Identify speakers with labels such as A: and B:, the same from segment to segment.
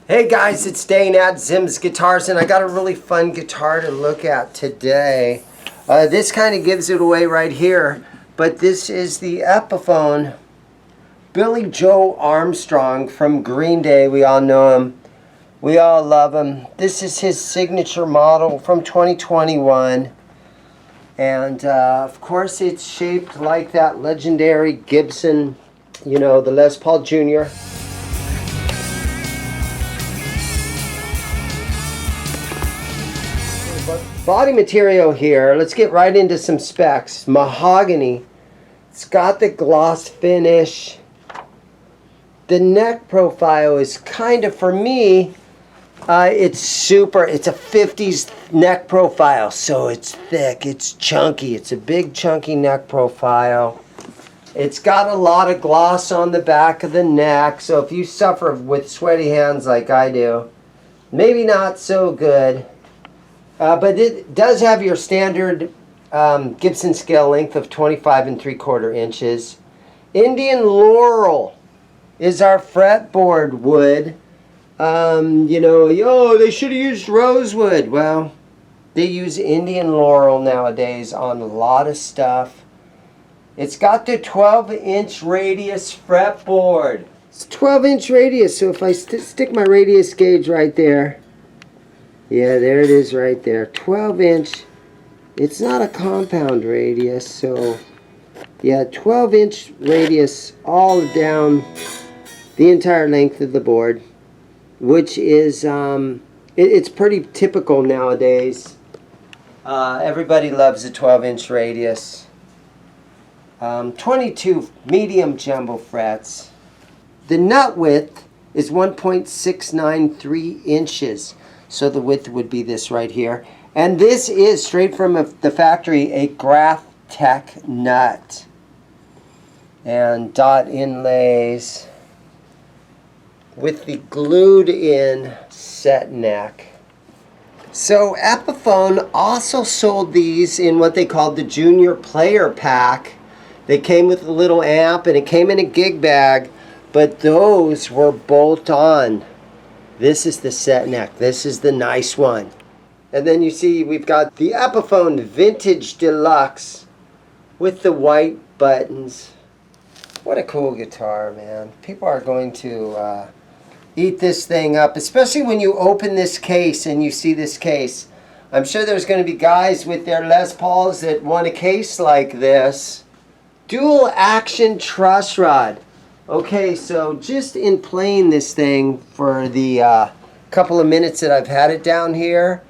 A: Hey guys, it's Dane at ZIMM'S Guitars, and I got a really fun guitar to look at today. This kind of gives it away right here, but this is the Epiphone Billie Joe Armstrong from Green Day. We all know him. We all love him. This is his signature model from 2021. And of course it's shaped like that legendary Gibson, you know, the Les Paul Jr. Body material here, let's get right into some specs. Mahogany. It's got the gloss finish. The neck profile is kind of, for me, it's a 50s neck profile. So it's thick, it's chunky, it's a big chunky neck profile. It's got a lot of gloss on the back of the neck. So if you suffer with sweaty hands like I do, maybe not so good. But it does have your standard Gibson scale length of 25 3/4 inches. Indian Laurel is our fretboard wood. You know, they should have used rosewood. Well, they use Indian Laurel nowadays on a lot of stuff. It's got the 12-inch radius fretboard. It's 12-inch radius, so if I stick my radius gauge right there, yeah, there it is right there. 12-inch. It's not a compound radius, so yeah, 12-inch radius all down the entire length of the board, which is it's pretty typical nowadays. Everybody loves a 12-inch radius. 22 medium jumbo frets. The nut width is 1.693 inches. So the width would be this right here. And this is straight from the factory, a Graph Tech nut. And dot inlays with the glued in set neck. So Epiphone also sold these in what they called the Junior Player Pack. They came with a little amp and it came in a gig bag, but those were bolt-on. This is the set neck. This is the nice one. And then you see we've got the Epiphone Vintage Deluxe with the white buttons. What a cool guitar, man. People are going to eat this thing up, especially when you open this case and you see this case. I'm sure there's going to be guys with their Les Pauls that want a case like this. Dual action truss rod. Okay, so just in playing this thing for the couple of minutes that I've had it down here,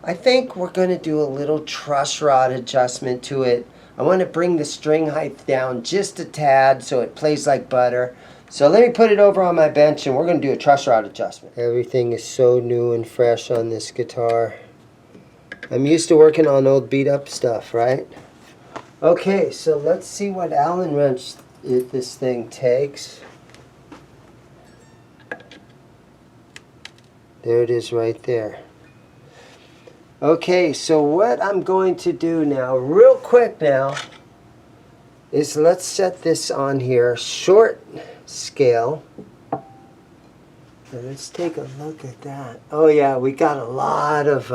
A: I think we're going to do a little truss rod adjustment to it. I want to bring the string height down just a tad so it plays like butter. So let me put it over on my bench and we're going to do a truss rod adjustment. Everything is so new and fresh on this guitar. I'm used to working on old beat up stuff, right? Okay, so let's see what Allen wrench this thing takes. There it is right there. Okay, so what I'm going to do now, real quick now, is let's set this on here, short scale. And let's take a look at that. Oh yeah, we got a lot of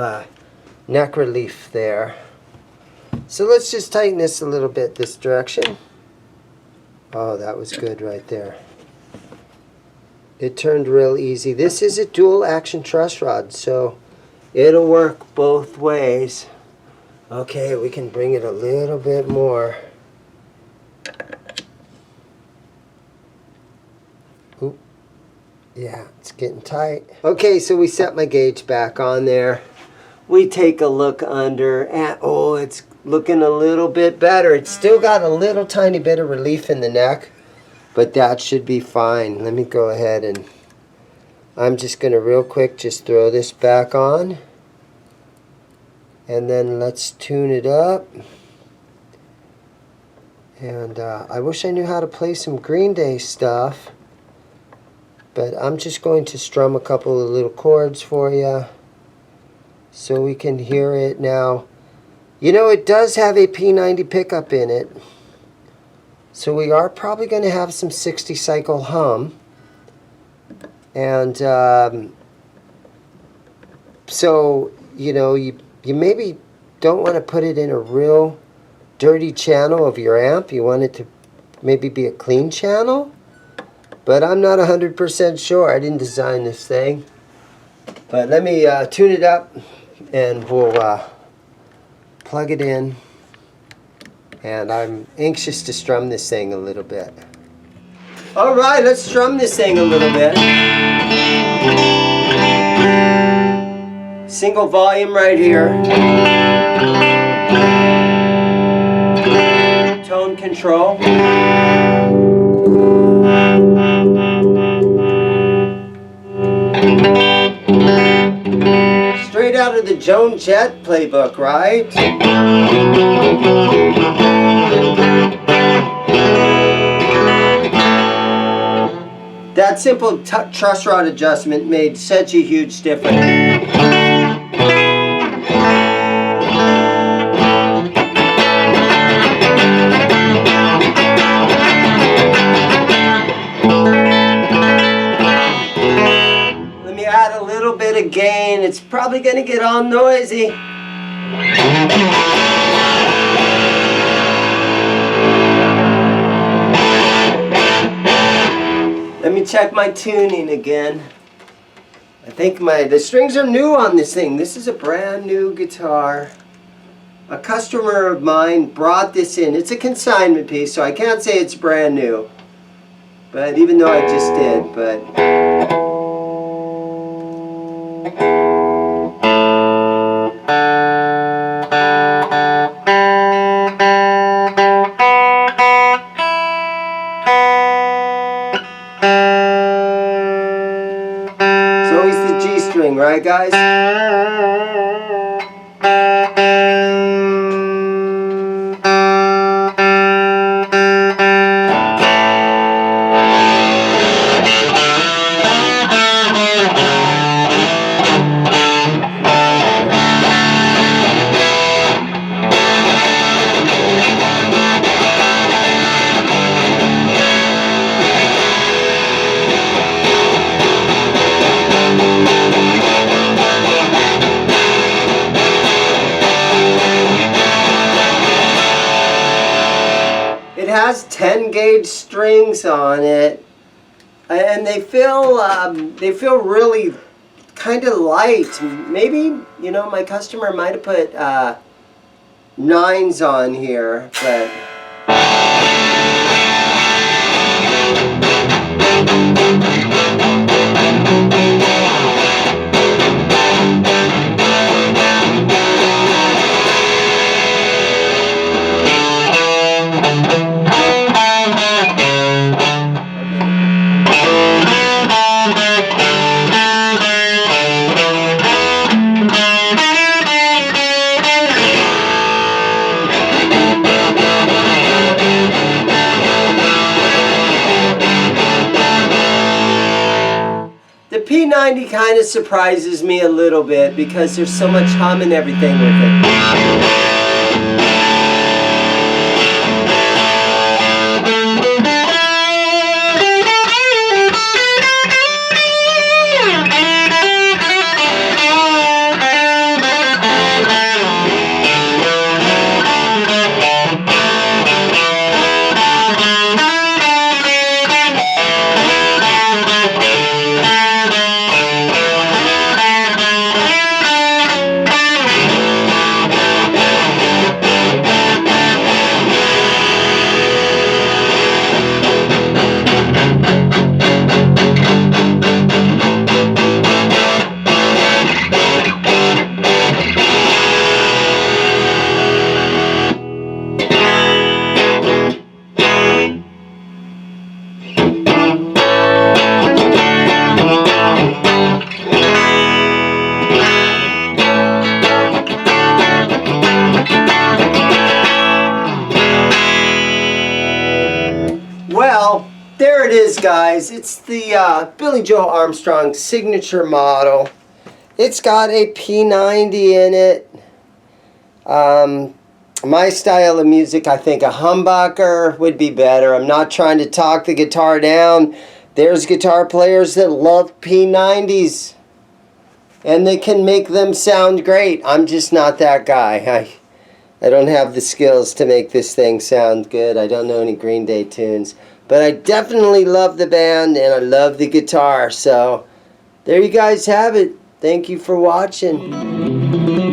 A: neck relief there. So let's just tighten this a little bit this direction. Oh, that was good right there. It turned real easy. This is a dual action truss rod, so it'll work both ways. Okay, we can bring it a little bit more. Oop. Yeah, it's getting tight. Okay, so we set my gauge back on there. We take a look under, and oh, it's looking a little bit better. It's still got a little tiny bit of relief in the neck, but that should be fine. Let me go ahead and I'm just going to real quick just throw this back on, and then let's tune it up. And I wish I knew how to play some Green Day stuff, but I'm just going to strum a couple of little chords for you so we can hear it now. You know, it does have a P90 pickup in it, so we are probably going to have some 60 cycle hum. And So, you know, you maybe don't want to put it in a real dirty channel of your amp. You want it to maybe be a clean channel. But I'm not 100% sure. I didn't design this thing. But let me tune it up, and we'll plug it in. And I'm anxious to strum this thing a little bit. All right, let's strum this thing a little bit. Single volume right here. Tone control. Straight out of the Joan Jett playbook, right? That simple truss rod adjustment made such a huge difference. Add a little bit of gain. It's probably going to get all noisy. Let me check my tuning again. I think the strings are new on this thing. This is a brand new guitar. A customer of mine brought this in. It's a consignment piece, so I can't say it's brand new. But even though I just did, but it's always the G string, right guys? It has 10 gauge strings on it, and they feel really kind of light. Maybe, you know, my customer might have put 9s on here, but the P90 kind of surprises me a little bit because there's so much hum and everything with it. Well, there it is, guys. It's the Billie Joe Armstrong signature model. It's got a P90 in it. My style of music, I think a humbucker would be better. I'm not trying to talk the guitar down. There's guitar players that love P90s. and they can make them sound great. I'm just not that guy. I don't have the skills to make this thing sound good. I don't know any Green Day tunes. But I definitely love the band, and I love the guitar. So there you guys have it. Thank you for watching.